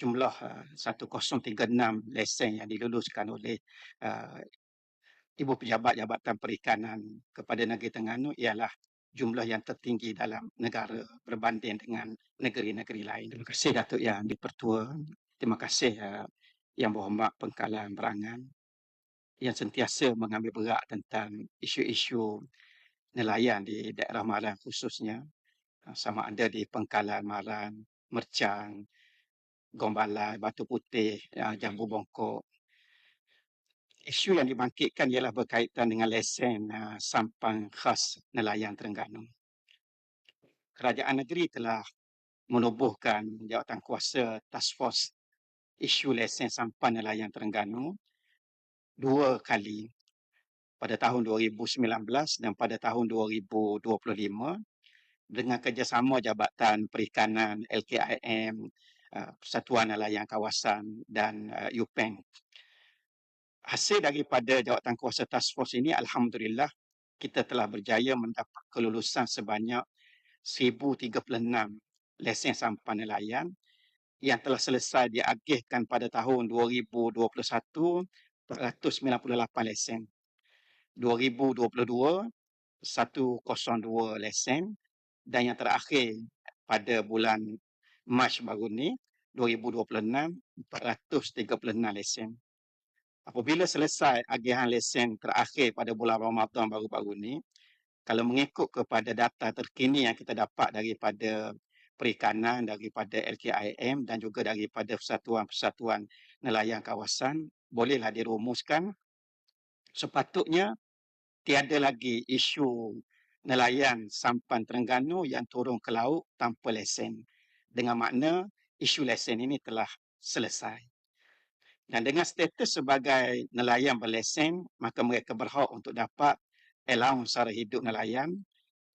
jumlah 1036 lesen yang diluluskan oleh uh, Ibu Pejabat Jabatan Perikanan kepada Negeri Terengganu ialah jumlah yang tertinggi dalam negara berbanding dengan negeri-negeri lain. Terima kasih Datuk Yang di-Pertua. Terima kasih Yang Berhormat Pengkalan Berangan yang sentiasa mengambil berat tentang isu-isu nelayan di daerah Maran khususnya, sama ada di Pengkalan Maran, Mercang, Gombalai, Batu Putih, Jambu Bongkok. Isu yang dibangkitkan ialah berkaitan dengan lesen sampan khas nelayan Terengganu. Kerajaan negeri telah menubuhkan jawatankuasa Task Force isu lesen sampan nelayan Terengganu 2 kali, pada tahun 2019 dan pada tahun 2025, dengan kerjasama Jabatan Perikanan, LKIM, Persatuan Nelayan Kawasan dan UPENG. Hasil daripada jawatankuasa Task Force ini, alhamdulillah, kita telah berjaya mendapat kelulusan sebanyak 1036 lesen sampan nelayan yang telah selesai diagihkan pada tahun 2021, 498 lesen. 2022, 102 lesen, dan yang terakhir pada bulan Mac baru ni, 2026, 436 lesen. Apabila selesai agihan lesen terakhir pada bulan Ramadan baru-baru ni, kalau mengikut kepada data terkini yang kita dapat daripada perikanan, daripada LKIM dan juga daripada persatuan-persatuan nelayan kawasan, bolehlah dirumuskan sepatutnya tiada lagi isu nelayan sampan Terengganu yang turun ke laut tanpa lesen. Dengan makna isu lesen ini telah selesai. Dan dengan status sebagai nelayan berlesen, maka mereka berhak untuk dapat allowance sara hidup nelayan,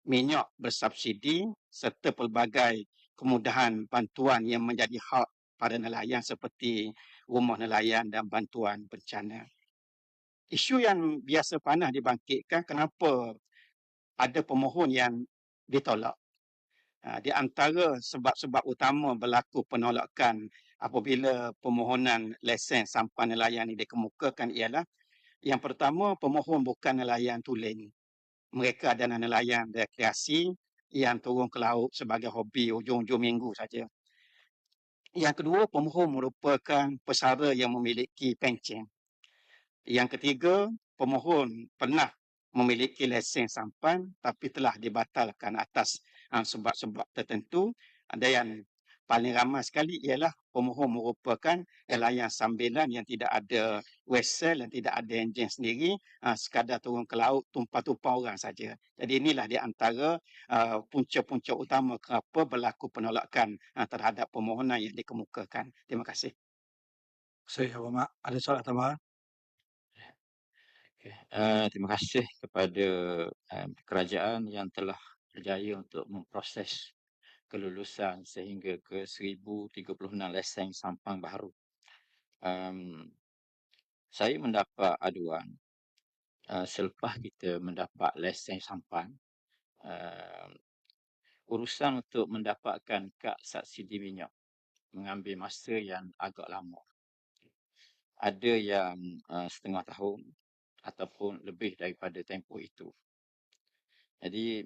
minyak bersubsidi serta pelbagai kemudahan bantuan yang menjadi hak pada nelayan seperti rumah nelayan dan bantuan bencana. Isu yang biasa panas dibangkitkan, kenapa ada pemohon yang ditolak. Di antara sebab-sebab utama berlaku penolakan apabila permohonan lesen sampan nelayan ini dikemukakan ialah, yang pertama, pemohon bukan nelayan tulen. Mereka adalah nelayan rekreasi yang turun ke laut sebagai hobi hujung-hujung minggu saja. Yang kedua, pemohon merupakan pesara yang memiliki pencen. Yang ketiga, pemohon pernah memiliki lesen sampan tapi telah dibatalkan atas sebab-sebab tertentu. Ada yang paling ramai sekali ialah pemohon merupakan nelayan sambilan yang tidak ada vessel dan tidak ada enjin sendiri, sekadar turun ke laut tumpah-tumpah orang saja. Jadi inilah di antara punca-punca utama kenapa berlaku penolakan terhadap permohonan yang dikemukakan. Terima kasih. Saya Mak, ada soalan tambahan? Okay. Terima kasih kepada kerajaan yang telah berjaya untuk memproses kelulusan sehingga ke 1036 lesen sampan baru. Saya mendapat aduan selepas kita mendapat lesen sampan, urusan untuk mendapatkan kad subsidi minyak mengambil masa yang agak lama. Ada yang setengah tahun ataupun lebih daripada tempoh itu. Jadi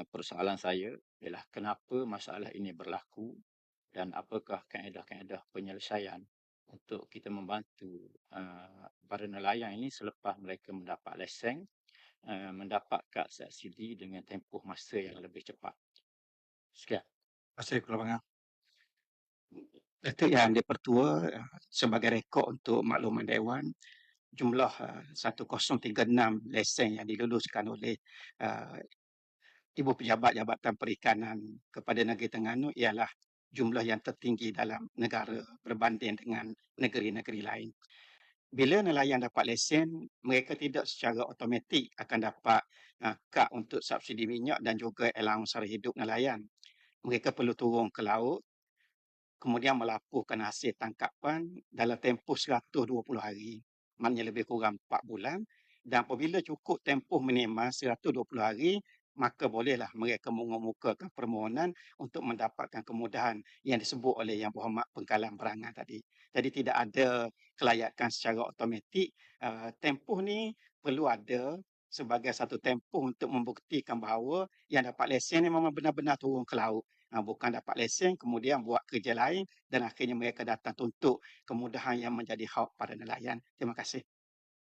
persoalan saya ialah kenapa masalah ini berlaku dan apakah kaedah-kaedah penyelesaian untuk kita membantu para nelayan ini selepas mereka mendapat lesen, mendapat kad subsidi dengan tempoh masa yang lebih cepat. Sekian. Terima kasih, Kepala Bangang. Datuk Yang di-Pertua, sebagai rekod untuk makluman Dewan, jumlah 1036 lesen yang diluluskan oleh Ibu Pejabat Jabatan Perikanan kepada Negeri Terengganu ialah jumlah yang tertinggi dalam negara berbanding dengan negeri-negeri lain. Bila nelayan dapat lesen, mereka tidak secara automatik akan dapat kad untuk subsidi minyak dan juga allowance sara hidup nelayan. Mereka perlu turun ke laut, kemudian melaporkan hasil tangkapan dalam tempoh 120 hari. Maknanya lebih kurang 4 bulan. Dan apabila cukup tempoh minimal 120 hari, maka bolehlah mereka mengemukakan permohonan untuk mendapatkan kemudahan yang disebut oleh Yang Berhormat Pengkalan Berangan tadi. Jadi tidak ada kelayakan secara automatik. Tempoh ni perlu ada sebagai satu tempoh untuk membuktikan bahawa yang dapat lesen ni memang benar-benar turun ke laut. Bukan dapat lesen kemudian buat kerja lain dan akhirnya mereka datang tuntut kemudahan yang menjadi hak pada nelayan. Terima kasih.